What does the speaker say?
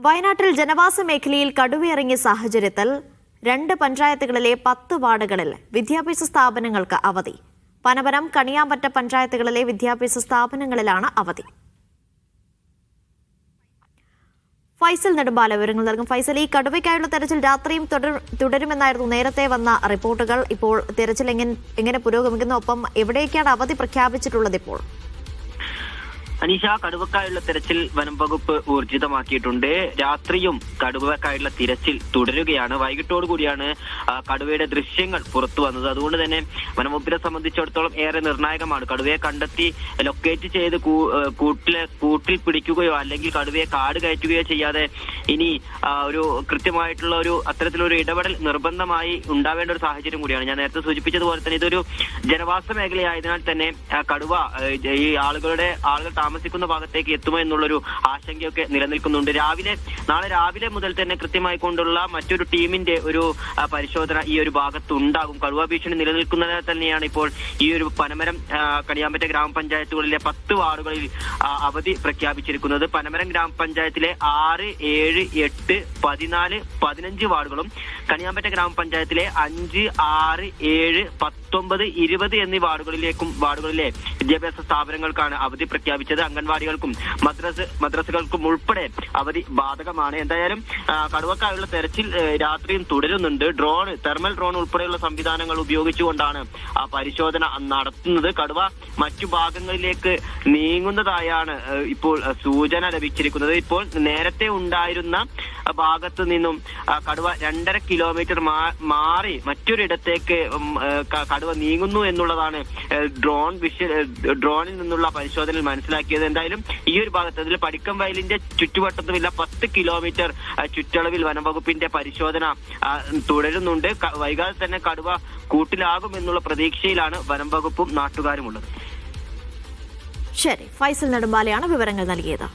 വയനാട്ടിൽ ജനവാസ മേഖലയിൽ കടുവയിറങ്ങിയ സാഹചര്യത്തിൽ 2 പഞ്ചായത്തുകളിലെ 10 വാർഡുകളിൽ വിദ്യാഭ്യാസ സ്ഥാപനങ്ങൾക്ക് അവധി. പനമരം, കണിയാമ്പറ്റ പഞ്ചായത്തുകളിലെ വിദ്യാഭ്യാസ സ്ഥാപനങ്ങളിലാണ് അവധി. ഫൈസൽ നെടുമ്പാല വിവരങ്ങൾ നൽകും. ഫൈസൽ, ഈ കടുവയ്ക്കായുള്ള തെരച്ചിൽ രാത്രിയും തുടരുമെന്നായിരുന്നു നേരത്തെ വന്ന റിപ്പോർട്ടുകൾ. ഇപ്പോൾ തെരച്ചിൽ എങ്ങനെ പുരോഗമിക്കുന്നു? ഒപ്പം എവിടേക്കാണ് അവധി പ്രഖ്യാപിച്ചിട്ടുള്ളത് ഇപ്പോൾ? അനീഷ, കടുവക്കായുള്ള തെരച്ചിൽ വനം വകുപ്പ് ഊർജിതമാക്കിയിട്ടുണ്ട്. രാത്രിയും കടുവക്കായുള്ള തിരച്ചിൽ തുടരുകയാണ്. വൈകിട്ടോടുകൂടിയാണ് കടുവയുടെ ദൃശ്യങ്ങൾ പുറത്തു വന്നത്. അതുകൊണ്ട് തന്നെ വനം വകുപ്പിനെ സംബന്ധിച്ചിടത്തോളം ഏറെ നിർണായകമാണ്. കടുവയെ കണ്ടെത്തി ലൊക്കേറ്റ് ചെയ്ത് കൂട്ടിൽ പിടിക്കുകയോ അല്ലെങ്കിൽ കടുവയെ കാട് കയറ്റുകയോ ചെയ്യാതെ ഇനി ഒരു കൃത്യമായിട്ടുള്ള അത്തരത്തിലൊരു ഇടപെടൽ നിർബന്ധമായി ഉണ്ടാവേണ്ട ഒരു സാഹചര്യം കൂടിയാണ്. ഞാൻ നേരത്തെ സൂചിപ്പിച്ചതുപോലെ തന്നെ ഇതൊരു ജനവാസ മേഖലയായതിനാൽ തന്നെ കടുവ ഈ ആളുകൾ താമസിക്കുന്ന ഭാഗത്തേക്ക് എത്തുമോ എന്നുള്ളൊരു ആശങ്കയൊക്കെ നിലനിൽക്കുന്നുണ്ട്. നാളെ രാവിലെ മുതൽ തന്നെ കൃത്യമായി കൊണ്ടുള്ള മറ്റൊരു ടീമിന്റെ ഒരു പരിശോധന ഈ ഒരു ഭാഗത്ത് ഉണ്ടാകും. കടുവ ഭീഷണി നിലനിൽക്കുന്നതിനാൽ തന്നെയാണ് ഇപ്പോൾ ഈ ഒരു പനമരം, കണിയാമ്പറ്റ ഗ്രാമപഞ്ചായത്തുകളിലെ 10 വാർഡുകളിൽ അവധി പ്രഖ്യാപിച്ചിരിക്കുന്നത്. പനമരം ഗ്രാമപഞ്ചായത്തിലെ 6, 7, 8, 14, 15 വാർഡുകളും കണിയാമ്പറ്റ ഗ്രാമപഞ്ചായത്തിലെ 5, 6, 7, 19, 20 എന്നീ വാർഡുകളിലെ വിദ്യാഭ്യാസ സ്ഥാപനങ്ങൾക്കാണ് അവധി പ്രഖ്യാപിച്ചത്. അംഗൻവാടികൾക്കും മദ്രസകൾക്കും ഉൾപ്പെടെ അവധി ബാധകമാണ്. എന്തായാലും കടുവക്കായുള്ള തെരച്ചിൽ രാത്രിയും തുടരുന്നുണ്ട്. തെർമൽ ഡ്രോൺ ഉൾപ്പെടെയുള്ള സംവിധാനങ്ങൾ ഉപയോഗിച്ചുകൊണ്ടാണ് പരിശോധന നടത്തുന്നത്. കടുവ മറ്റു ഭാഗങ്ങളിലേക്ക് നീങ്ങുന്നതായാണ് ഇപ്പോൾ സൂചന ലഭിച്ചിരിക്കുന്നത്. ഇപ്പോൾ നേരത്തെ ഉണ്ടായിരുന്ന ഭാഗത്തു നിന്നും കടുവ 2.5 കിലോമീറ്റർ മാറി മറ്റൊരിടത്തേക്ക് കടുവ നീങ്ങുന്നു എന്നുള്ളതാണ് ഡ്രോണിൽ നിന്നുള്ള പരിശോധനയിൽ മനസ്സിലാക്കിയത്. എന്തായാലും ഈ ഒരു ഭാഗത്ത്, അതിൽ പടിക്കം വയലിന്റെ ചുറ്റുവട്ടത്തുമില്ല 10 കിലോമീറ്റർ ചുറ്റളവിൽ വനംവകുപ്പിന്റെ പരിശോധന തുടരുന്നുണ്ട്. വൈകാതെ തന്നെ കടുവ കൂട്ടിലാകും എന്നുള്ള പ്രതീക്ഷയിലാണ് വനംവകുപ്പും നാട്ടുകാരും ഉള്ളത്. ശരി, ഫൈസൽ നെടുമ്പാലയാണ് വിവരങ്ങൾ നൽകിയത്.